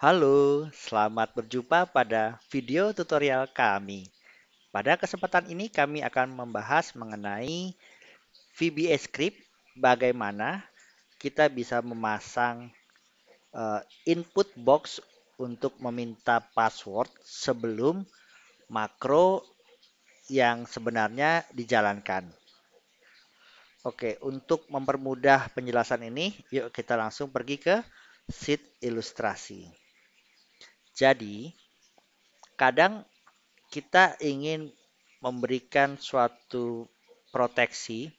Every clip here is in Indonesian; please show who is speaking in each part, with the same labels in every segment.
Speaker 1: Halo, selamat berjumpa pada video tutorial kami. Pada kesempatan ini kami akan membahas mengenai VBA Script, bagaimana kita bisa memasang input box untuk meminta password sebelum makro yang sebenarnya dijalankan. Oke, untuk mempermudah penjelasan ini, yuk kita langsung pergi ke sheet ilustrasi. Jadi, kadang kita ingin memberikan suatu proteksi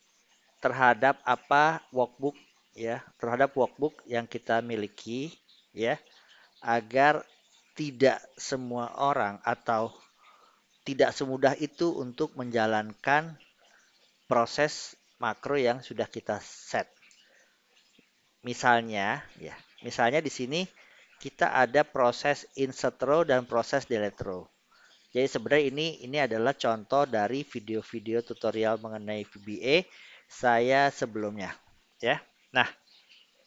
Speaker 1: terhadap terhadap workbook yang kita miliki ya, agar tidak semua orang atau tidak semudah itu untuk menjalankan proses makro yang sudah kita set. Misalnya di sini kita ada proses insert row dan proses delete row. Jadi sebenarnya ini adalah contoh dari video-video tutorial mengenai VBA saya sebelumnya, ya. Nah,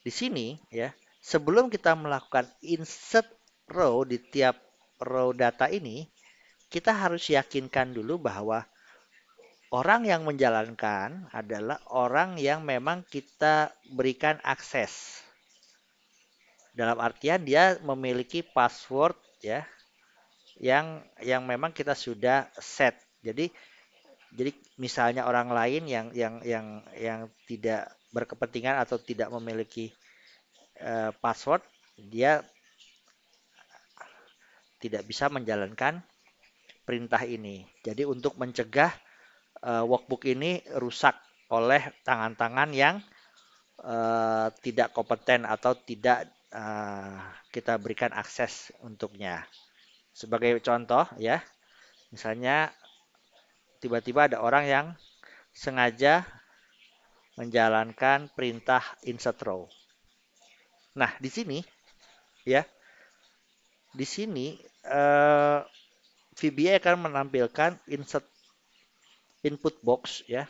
Speaker 1: di sini ya, sebelum kita melakukan insert row di tiap row data ini, kita harus yakinkan dulu bahwa orang yang menjalankan adalah orang yang memang kita berikan akses. Dalam artian dia memiliki password ya yang memang kita sudah set. Jadi misalnya orang lain yang tidak berkepentingan atau tidak memiliki password, dia tidak bisa menjalankan perintah ini. Jadi untuk mencegah workbook ini rusak oleh tangan-tangan yang tidak kompeten atau tidak kita berikan akses untuknya. Sebagai contoh ya, misalnya tiba-tiba ada orang yang sengaja menjalankan perintah insert row. Nah, ya, di sini VBA akan menampilkan insert input box ya,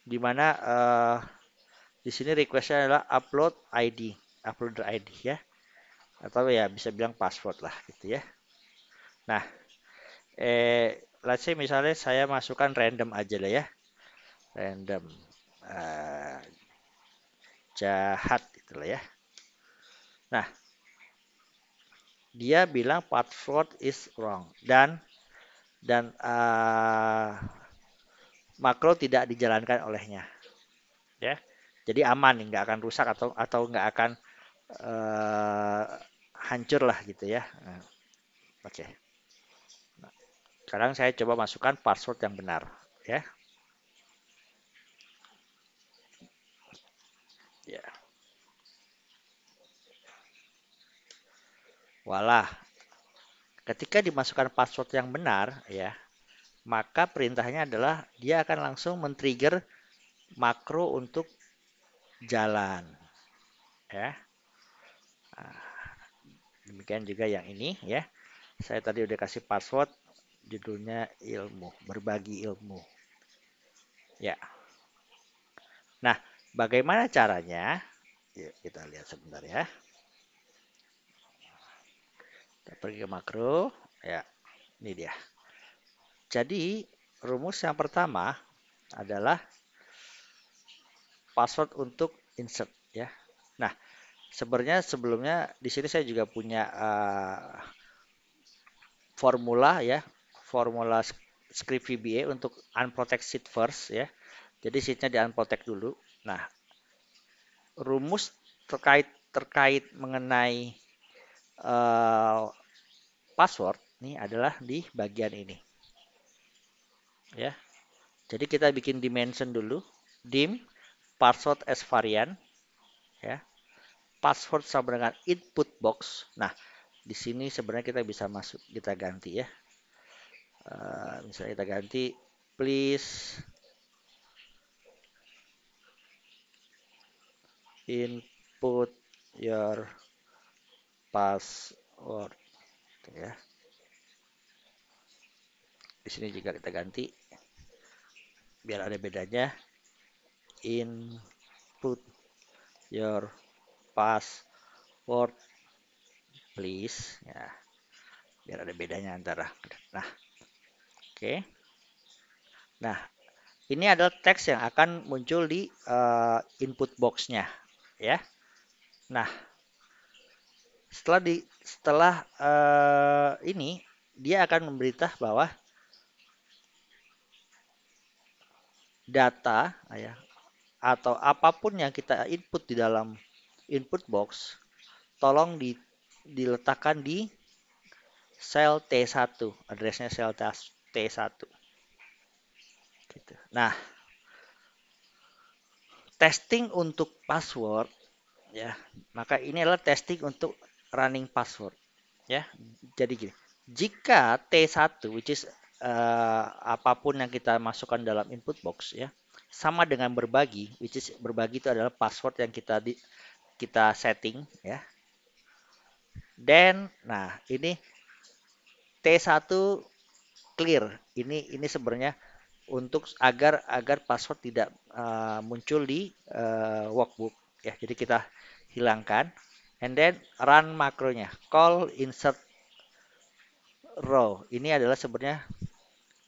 Speaker 1: di mana di sini requestnya adalah upload ID, uploader ID ya, atau ya bisa bilang password lah gitu ya. Nah, let's say misalnya saya masukkan random aja lah ya, random eh, jahat gitu lah ya. Nah, dia bilang password is wrong dan makro tidak dijalankan olehnya ya. Jadi aman nih, nggak akan rusak atau nggak akan uh, hancur lah gitu ya. Nah, oke. Nah, sekarang saya coba masukkan password yang benar ya. Ya. Walah, ketika dimasukkan password yang benar ya, maka perintahnya adalah dia akan langsung men-trigger makro untuk jalan ya. Nah, demikian juga yang ini ya. Saya tadi udah kasih password, judulnya ilmu, berbagi ilmu. Ya. Nah, bagaimana caranya? Yuk kita lihat sebentar ya. Kita pergi ke makro. Ya, ini dia. Jadi, rumus yang pertama adalah password untuk insert ya. Nah, sebenarnya sebelumnya di sini saya juga punya formula ya, formula script VBA untuk unprotect sheet first ya. Jadi sheetnya di unprotect dulu. Nah, rumus terkait mengenai uh, password ini adalah di bagian ini ya. Jadi kita bikin dimension dulu, dim password as varian ya. Password sama dengan input box. Nah, di sini sebenarnya kita bisa masuk, kita ganti ya. Misalnya kita ganti please input your password ya. Di sini juga kita ganti biar ada bedanya, input your password please ya, biar ada bedanya antara. Nah, oke. Nah, ini adalah teks yang akan muncul di input box-nya ya. Nah, setelah ini dia akan memberitahu bahwa data ya atau apapun yang kita input di dalam input box tolong diletakkan di sel T1, addressnya sel T1 gitu. Nah, testing untuk password ya, maka ini adalah testing untuk running password ya. Jadi gini, jika T1 which is apapun yang kita masukkan dalam input box ya, sama dengan berbagi, which is berbagi itu adalah password yang kita setting ya. Dan nah, ini T1 clear. Ini sebenarnya untuk agar password tidak muncul di workbook ya. Jadi kita hilangkan and then run makronya. Call insert row. Ini adalah sebenarnya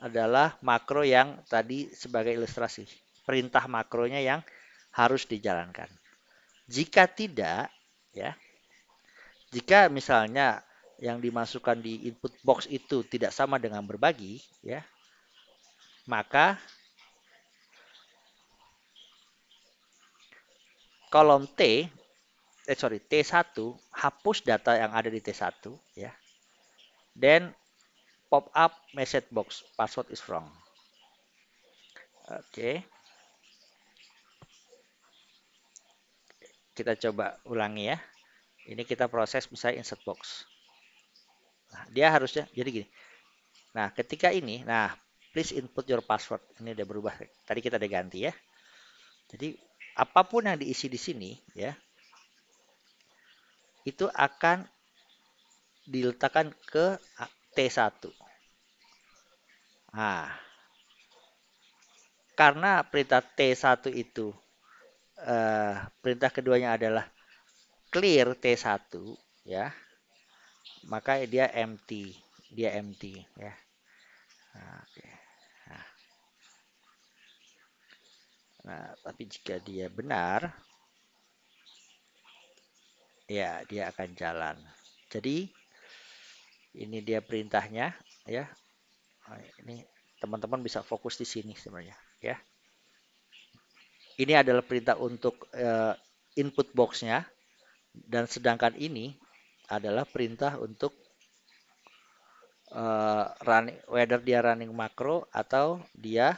Speaker 1: adalah makro yang tadi sebagai ilustrasi. Perintah makronya yang harus dijalankan. Jika tidak ya, jika misalnya yang dimasukkan di input box itu tidak sama dengan berbagi ya, maka kolom T1 hapus data yang ada di T1 ya. Dan pop up message box password is wrong. Oke. Kita coba ulangi ya. Ini kita proses misalnya insert box. Nah, dia harusnya jadi gini. Nah, ketika ini, nah, please input your password. Ini udah berubah. Tadi kita udah ganti ya. Jadi apapun yang diisi di sini ya, itu akan diletakkan ke T1. Nah, karena perintah T1 itu perintah keduanya adalah clear T1 ya, maka dia empty ya. Nah, oke. Nah, tapi jika dia benar ya dia akan jalan. Jadi ini dia perintahnya ya. Ini teman-teman bisa fokus di sini sebenarnya ya. Ini adalah perintah untuk input box-nya dan sedangkan ini adalah perintah untuk running, whether dia running makro atau dia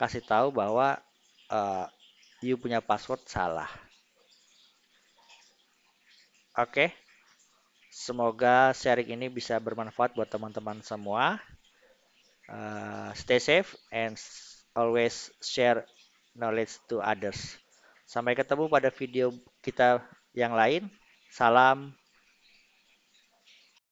Speaker 1: kasih tahu bahwa you punya password salah. Oke, semoga sharing ini bisa bermanfaat buat teman-teman semua. Stay safe and always share knowledge to others. Sampai ketemu pada video kita yang lain. Salam